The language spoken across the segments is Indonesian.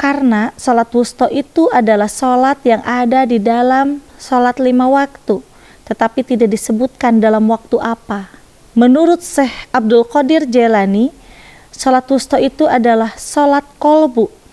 Karena sholat wusta itu adalah sholat yang ada di dalam sholat 5 waktu, tetapi tidak disebutkan dalam waktu apa. Menurut Syekh Abdul Qadir Jailani, sholat wusta itu adalah sholat kolbu.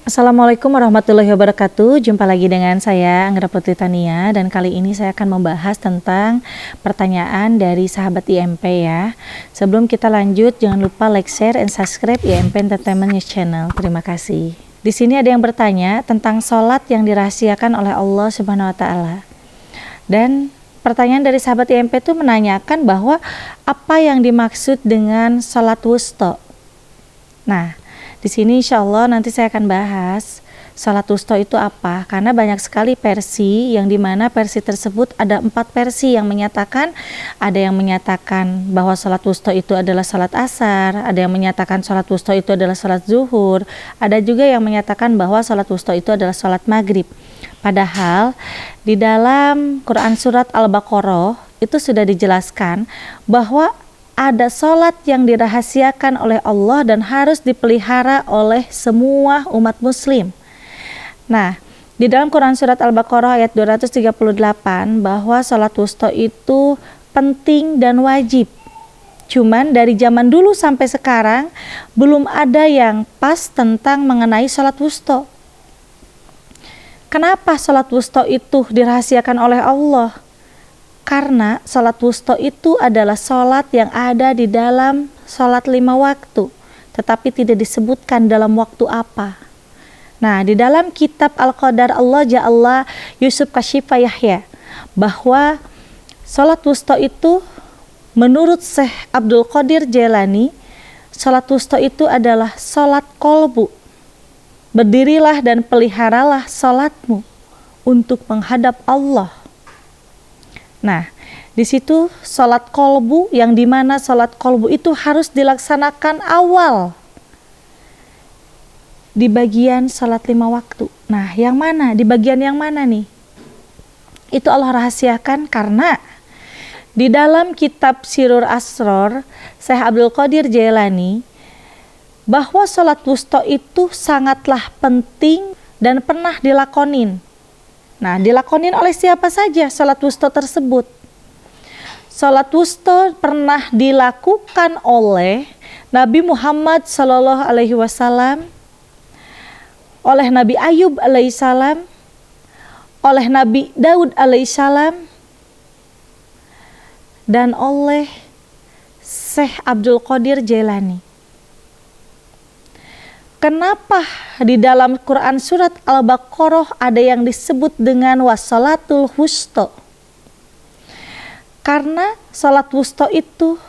Assalamualaikum warahmatullahi wabarakatuh. Jumpa lagi dengan saya Anggra Putri Tania, dan kali ini saya akan membahas tentang pertanyaan dari sahabat IMP ya. Sebelum kita lanjut, jangan lupa like, share, and subscribe IMP Entertainment News Channel. Terima kasih. Di sini ada yang bertanya tentang sholat yang dirahasiakan oleh Allah Subhanahu Wa Taala. Dan pertanyaan dari sahabat IMP itu menanyakan bahwa apa yang dimaksud dengan sholat wusta. Nah, di sini insya Allah nanti saya akan bahas sholat wusta itu apa, karena banyak sekali versi yang dimana versi tersebut ada 4 versi yang menyatakan, ada yang menyatakan bahwa sholat wusta itu adalah sholat asar, ada yang menyatakan sholat wusta itu adalah sholat zuhur, ada juga yang menyatakan bahwa sholat wusta itu adalah sholat maghrib. Padahal di dalam Quran surat Al-Baqarah itu sudah dijelaskan bahwa ada sholat yang dirahasiakan oleh Allah dan harus dipelihara oleh semua umat muslim. Nah, di dalam Quran surat Al-Baqarah ayat 238 bahwa sholat wusta itu penting dan wajib. Cuman dari zaman dulu sampai sekarang belum ada yang pas tentang mengenai sholat wusta. Kenapa sholat wusta itu dirahasiakan oleh Allah? Karena sholat wusta itu adalah sholat yang ada di dalam sholat 5 waktu, tetapi tidak disebutkan dalam waktu apa. Nah, di dalam kitab Al-Qadar Allah Ja'allah Yusuf Kashifa Yahya, bahwa sholat wusta itu menurut Syekh Abdul Qadir Jailani, sholat wusta itu adalah sholat kolbu. Berdirilah dan peliharalah sholatmu untuk menghadap Allah. Nah, di situ sholat kolbu, yang dimana sholat kolbu itu harus dilaksanakan awal di bagian sholat 5 waktu. Nah, yang mana? Di bagian yang mana nih? Itu Allah rahasiakan karena di dalam kitab Sirur Asror Syekh Abdul Qadir Jailani, bahwa sholat wusta itu sangatlah penting dan pernah dilakonin. Nah, dilakonin oleh siapa saja sholat wusta tersebut? Sholat wusta pernah dilakukan oleh Nabi Muhammad SAW, oleh Nabi Ayub alaihissalam, oleh Nabi Daud alaihissalam, dan oleh Syekh Abdul Qadir Jailani. Kenapa di dalam Quran surat Al-Baqarah ada yang disebut dengan wassalatul wusta? Karena salat wusta itu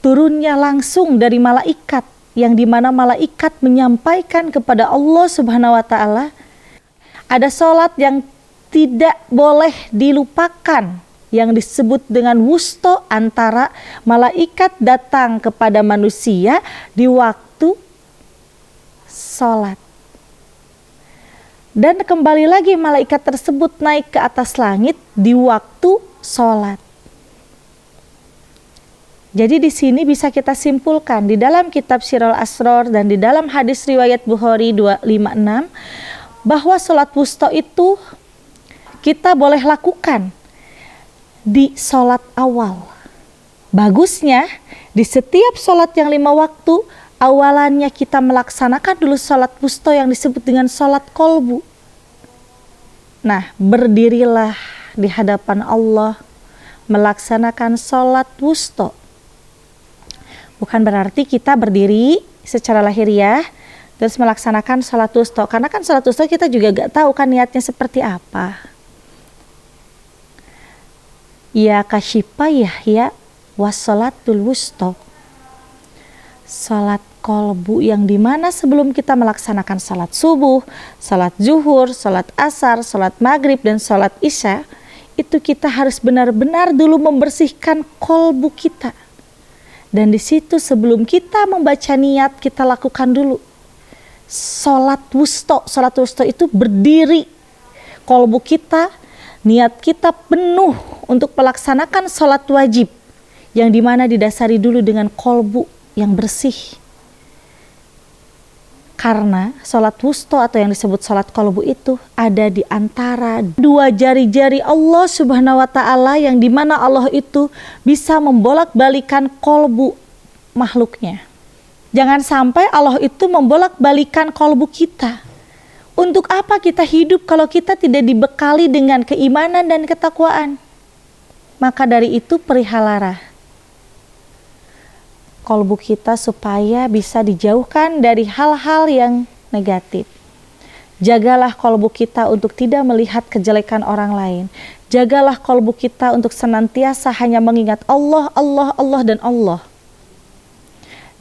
turunnya langsung dari malaikat, yang dimana malaikat menyampaikan kepada Allah Subhanahu Wa Taala, ada salat yang tidak boleh dilupakan, yang disebut dengan wusta, antara malaikat datang kepada manusia di waktu sholat, dan kembali lagi malaikat tersebut naik ke atas langit di waktu sholat. Jadi di sini bisa kita simpulkan di dalam kitab Sirul Asror dan di dalam hadis riwayat Bukhari 256 bahwa sholat wusta itu kita boleh lakukan di sholat awal. Bagusnya di setiap sholat yang 5 waktu, awalannya kita melaksanakan dulu sholat wusta yang disebut dengan sholat kolbu. Nah, berdirilah di hadapan Allah melaksanakan sholat wusta. Bukan berarti kita berdiri secara lahiriah terus melaksanakan sholat wusta, karena kan sholat wusta kita juga gak tahu kan niatnya seperti apa. Ya kashifa Yahya wassalatul wusta, salat kolbu yang dimana sebelum kita melaksanakan salat subuh, salat zuhur, salat asar, salat maghrib, dan salat isya, itu kita harus benar-benar dulu membersihkan kolbu kita. Dan di situ sebelum kita membaca niat, kita lakukan dulu sholat wusta. Sholat wusta itu berdiri, kolbu kita, niat kita penuh untuk melaksanakan sholat wajib, yang dimana didasari dulu dengan kolbu yang bersih. Karena sholat wusta atau yang disebut sholat kolbu itu ada di antara dua jari-jari Allah Subhanahu wa ta'ala, yang dimana Allah itu bisa membolak-balikan kolbu makhluknya. Jangan sampai Allah itu membolak-balikan kolbu kita. Untuk apa kita hidup kalau kita tidak dibekali dengan keimanan dan ketakwaan? Maka dari itu perihalalah kolbu kita supaya bisa dijauhkan dari hal-hal yang negatif. Jagalah kolbu kita untuk tidak melihat kejelekan orang lain. Jagalah kolbu kita untuk senantiasa hanya mengingat Allah, Allah, Allah, dan Allah.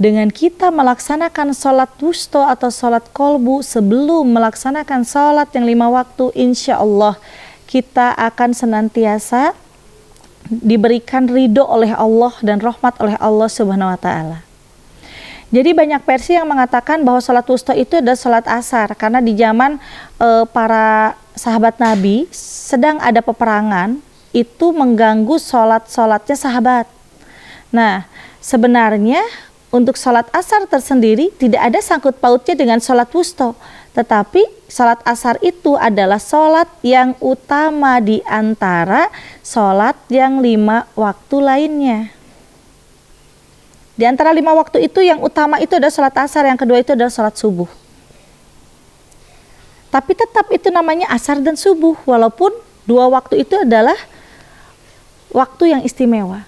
Dengan kita melaksanakan sholat wusta atau sholat kolbu sebelum melaksanakan sholat yang 5 waktu, insya Allah kita akan senantiasa diberikan ridho oleh Allah dan rahmat oleh Allah Subhanahu wa ta'ala. Jadi banyak versi yang mengatakan bahwa sholat wusta itu adalah sholat asar, karena di zaman para sahabat Nabi sedang ada peperangan, itu mengganggu sholatnya sahabat. Nah, sebenarnya untuk sholat asar tersendiri tidak ada sangkut pautnya dengan sholat wusta, tetapi sholat asar itu adalah sholat yang utama di antara sholat yang 5 waktu lainnya. Di antara 5 waktu itu yang utama itu adalah sholat asar, yang kedua itu adalah sholat subuh. Tapi tetap itu namanya asar dan subuh, walaupun 2 waktu itu adalah waktu yang istimewa.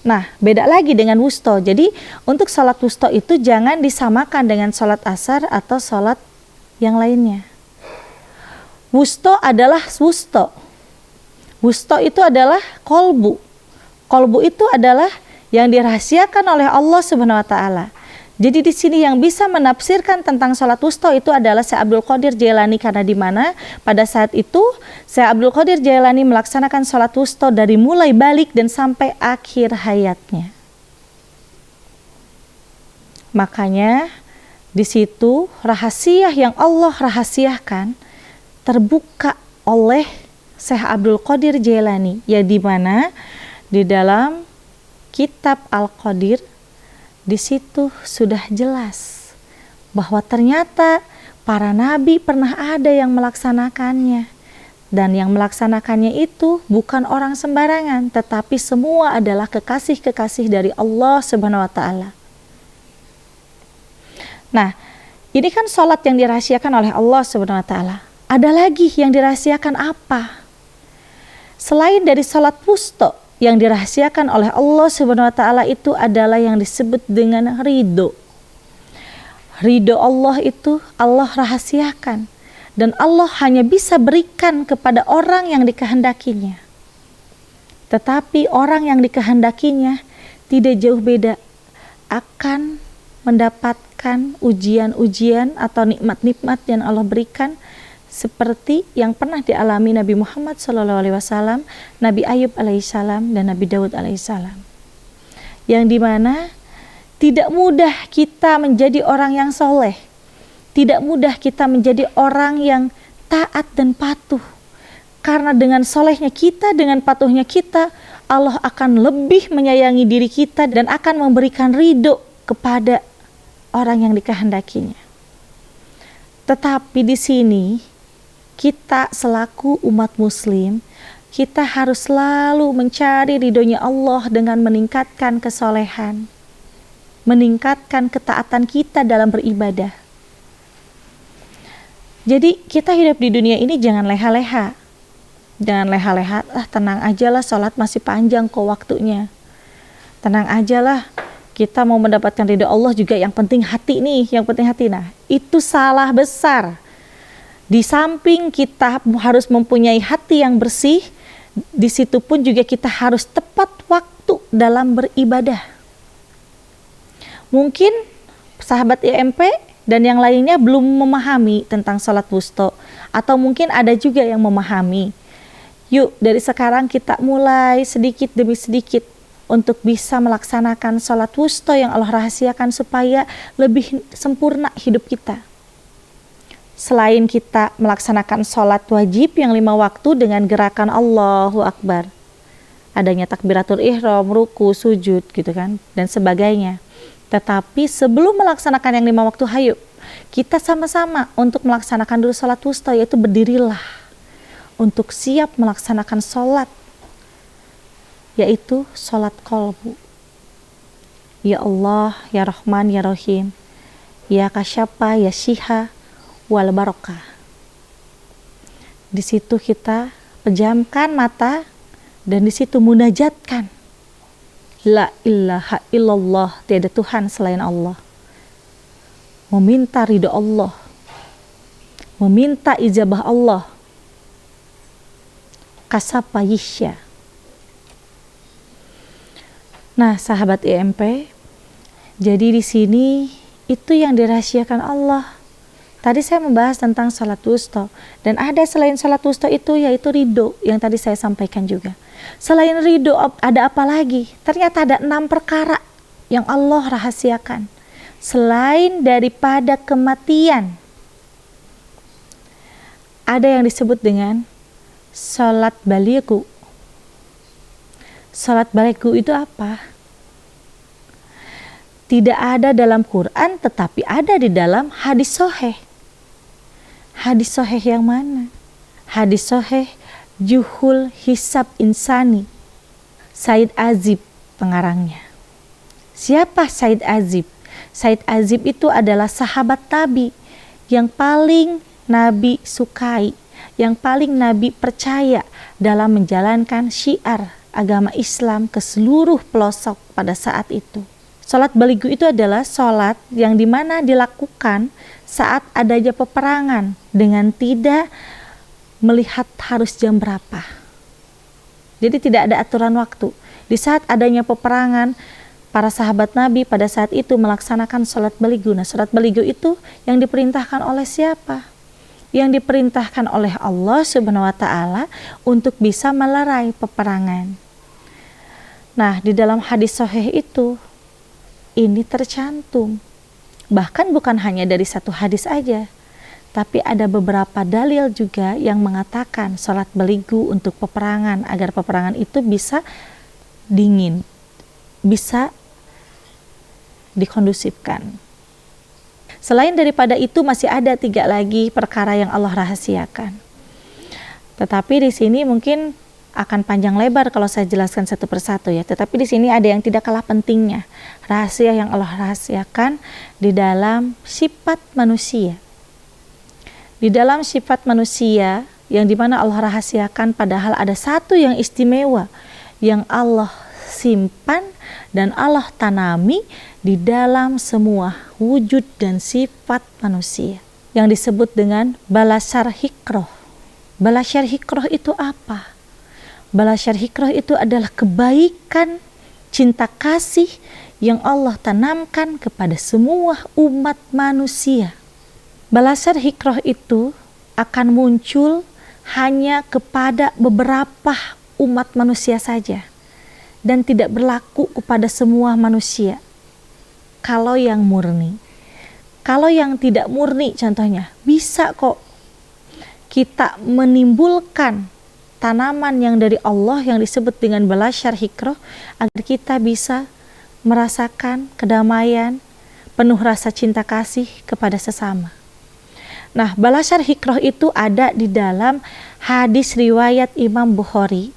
Nah, beda lagi dengan wusta. Jadi untuk sholat wusta itu jangan disamakan dengan sholat asar atau sholat yang lainnya. Wusta adalah wusta. Wusta itu adalah kolbu. Kolbu itu adalah yang dirahasiakan oleh Allah Subhanahu wa ta'ala. Jadi di sini yang bisa menafsirkan tentang sholat wusta itu adalah Syekh Abdul Qadir Jailani, karena di mana pada saat itu Syekh Abdul Qadir Jailani melaksanakan sholat wusta dari mulai balik dan sampai akhir hayatnya. Makanya di situ rahasia yang Allah rahasiakan terbuka oleh Syekh Abdul Qadir Jailani, ya di mana di dalam kitab Al-Qadir di situ sudah jelas bahwa ternyata para nabi pernah ada yang melaksanakannya, dan yang melaksanakannya itu bukan orang sembarangan, tetapi semua adalah kekasih-kekasih dari Allah Subhanahu wa ta'ala. Nah, ini kan sholat yang dirahasiakan oleh Allah Subhanahu wa ta'ala. Ada lagi yang dirahasiakan apa? Selain dari sholat wusta, yang dirahasiakan oleh Allah Subhanahu wa ta'ala itu adalah yang disebut dengan ridho. Ridho Allah itu Allah rahasiakan, dan Allah hanya bisa berikan kepada orang yang dikehendakinya. Tetapi orang yang dikehendakinya tidak jauh beda akan mendapatkan ujian-ujian atau nikmat-nikmat yang Allah berikan, seperti yang pernah dialami Nabi Muhammad SAW, Nabi Ayub alaihissalam, dan Nabi Daud alaihissalam. Yang dimana tidak mudah kita menjadi orang yang soleh, tidak mudah kita menjadi orang yang taat dan patuh, karena dengan solehnya kita, dengan patuhnya kita, Allah akan lebih menyayangi diri kita dan akan memberikan ridho kepada orang yang dikehendakinya. Tetapi di sini kita selaku umat muslim, kita harus selalu mencari ridhonya Allah dengan meningkatkan kesolehan, meningkatkan ketaatan kita dalam beribadah. Jadi kita hidup di dunia ini jangan leha-leha. Jangan leha-leha, tenang aja lah, sholat masih panjang kok waktunya. Tenang aja lah, kita mau mendapatkan ridho Allah juga yang penting hati nih, yang penting hati. Nah, itu salah besar. Di samping kita harus mempunyai hati yang bersih, di situ pun juga kita harus tepat waktu dalam beribadah. Mungkin sahabat IMP dan yang lainnya belum memahami tentang sholat wusta, atau mungkin ada juga yang memahami. Yuk dari sekarang kita mulai sedikit demi sedikit untuk bisa melaksanakan sholat wusta yang Allah rahasiakan supaya lebih sempurna hidup kita. Selain kita melaksanakan sholat wajib yang 5 waktu dengan gerakan Allahu Akbar, adanya takbiratul ihram, ruku, sujud gitu kan, dan sebagainya. Tetapi sebelum melaksanakan yang 5 waktu, hayu kita sama-sama untuk melaksanakan dulu sholat wusta, yaitu berdirilah untuk siap melaksanakan sholat, yaitu sholat qalbu. Ya Allah, ya Rahman, ya Rahim, ya Kasyafa, ya Syiha wal Barokah. Di situ kita pejamkan mata dan di situ munajatkan, la ilaha illallah, tiada Tuhan selain Allah. Meminta ridho Allah, meminta ijabah Allah. Kasapa yisya. Nah, sahabat IMP, jadi di sini itu yang dirahasiakan Allah. Tadi saya membahas tentang salat wusta, dan ada selain salat wusta itu, yaitu ridho yang tadi saya sampaikan juga. Selain ridho ada apa lagi? Ternyata ada 6 perkara yang Allah rahasiakan selain daripada kematian. Ada yang disebut dengan salat balighu. Salat balighu itu apa? Tidak ada dalam Quran, tetapi ada di dalam hadis sahih. Hadis sahih yang mana? Hadis sahih Juhul Hisab Insani, Said Azib pengarangnya. Siapa Said Azib? Said Azib itu adalah sahabat Nabi yang paling Nabi sukai, yang paling Nabi percaya dalam menjalankan syiar agama Islam ke seluruh pelosok pada saat itu. Salat balighu itu adalah salat yang dimana dilakukan saat adanya peperangan dengan tidak melihat harus jam berapa. Jadi tidak ada aturan waktu. Di saat adanya peperangan, para sahabat Nabi pada saat itu melaksanakan salat balighu. Nah, salat balighu itu yang diperintahkan oleh siapa? Yang diperintahkan oleh Allah Subhanahu wa taala untuk bisa melerai peperangan. Nah, di dalam hadis sahih itu ini tercantum. Bahkan bukan hanya dari satu hadis aja, tapi ada beberapa dalil juga yang mengatakan salat balighu untuk peperangan, agar peperangan itu bisa dingin, bisa dikondusifkan. Selain daripada itu masih ada 3 lagi perkara yang Allah rahasiakan. Tetapi di sini mungkin akan panjang lebar kalau saya jelaskan satu persatu ya. Tetapi di sini ada yang tidak kalah pentingnya, rahasia yang Allah rahasiakan di dalam sifat manusia. Di dalam sifat manusia yang dimana Allah rahasiakan, padahal ada satu yang istimewa yang Allah simpan dan Allah tanami di dalam semua wujud dan sifat manusia, yang disebut dengan balasyar hikroh. Balasyar hikroh itu apa? Balasyar hikroh itu adalah kebaikan, cinta kasih yang Allah tanamkan kepada semua umat manusia. Balasyar hikroh itu akan muncul hanya kepada beberapa umat manusia saja dan tidak berlaku kepada semua manusia. Kalau yang murni, kalau yang tidak murni contohnya, bisa kok kita menimbulkan tanaman yang dari Allah yang disebut dengan balasyar hikroh agar kita bisa merasakan kedamaian, penuh rasa cinta kasih kepada sesama. Nah, balasyar hikroh itu ada di dalam hadis riwayat Imam Bukhari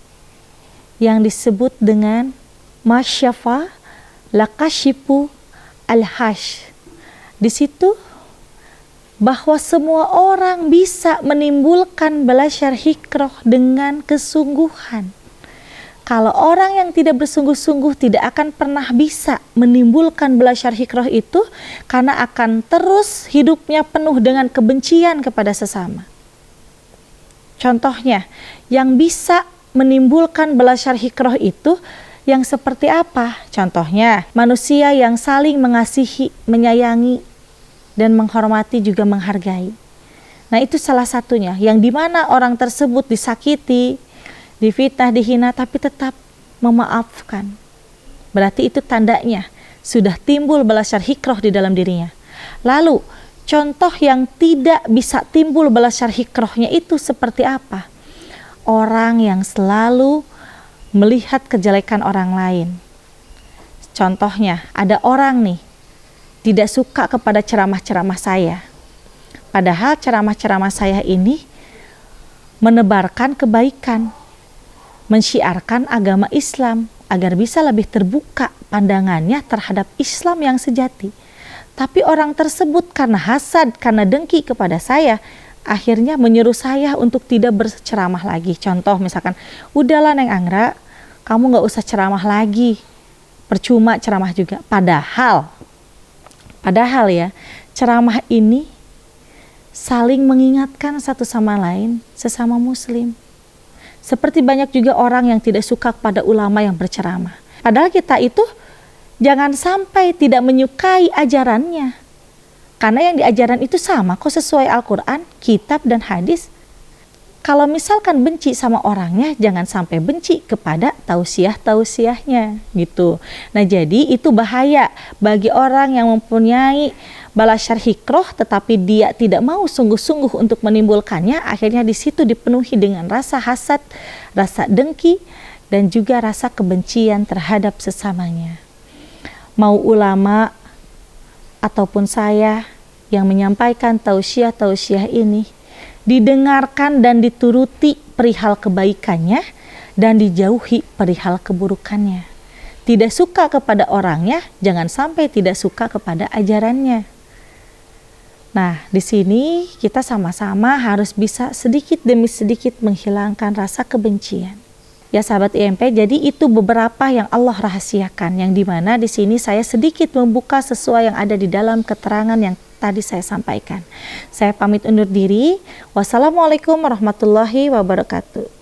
yang disebut dengan masyafa lakashipu al-hash. Di situ bahwa semua orang bisa menimbulkan balasyar hikroh dengan kesungguhan. Kalau orang yang tidak bersungguh-sungguh tidak akan pernah bisa menimbulkan balasyar hikroh itu, karena akan terus hidupnya penuh dengan kebencian kepada sesama. Contohnya, yang bisa menimbulkan balasyar hikroh itu yang seperti apa? Contohnya, manusia yang saling mengasihi, menyayangi, dan menghormati juga menghargai. Nah, itu salah satunya, yang dimana orang tersebut disakiti, difitnah, dihina, tapi tetap memaafkan, Berarti itu tandanya sudah timbul balas syarhikroh di dalam dirinya. Lalu contoh yang tidak bisa timbul balas syarhikrohnya itu seperti apa? Orang yang selalu melihat kejelekan orang lain. Contohnya, ada orang nih tidak suka kepada ceramah-ceramah saya. Padahal ceramah-ceramah saya ini menebarkan kebaikan, mensyiarkan agama Islam agar bisa lebih terbuka pandangannya terhadap Islam yang sejati. Tapi orang tersebut karena hasad, karena dengki kepada saya, akhirnya menyuruh saya untuk tidak berceramah lagi. Contoh misalkan, udahlah Neng Angra, kamu gak usah ceramah lagi, percuma ceramah juga. Padahal ya, ceramah ini saling mengingatkan satu sama lain, sesama muslim. Seperti banyak juga orang yang tidak suka kepada ulama yang berceramah. Padahal kita itu jangan sampai tidak menyukai ajarannya. Karena yang diajaran itu sama kok, sesuai Al-Quran, kitab dan hadis. Kalau misalkan benci sama orangnya, jangan sampai benci kepada tausiah-tausiahnya gitu. Nah, jadi itu bahaya bagi orang yang mempunyai balas syarhikroh tetapi dia tidak mau sungguh-sungguh untuk menimbulkannya. Akhirnya di situ dipenuhi dengan rasa hasad, rasa dengki, dan juga rasa kebencian terhadap sesamanya. Mau ulama ataupun saya yang menyampaikan tausiah-tausiah ini, didengarkan dan dituruti perihal kebaikannya dan dijauhi perihal keburukannya. Tidak suka kepada orangnya, jangan sampai tidak suka kepada ajarannya. Nah, di sini kita sama-sama harus bisa sedikit demi sedikit menghilangkan rasa kebencian. Ya sahabat IMP, jadi itu beberapa yang Allah rahasiakan, yang dimana di sini saya sedikit membuka sesuai yang ada di dalam keterangan yang tadi saya sampaikan. Saya pamit undur diri. Wassalamualaikum warahmatullahi wabarakatuh.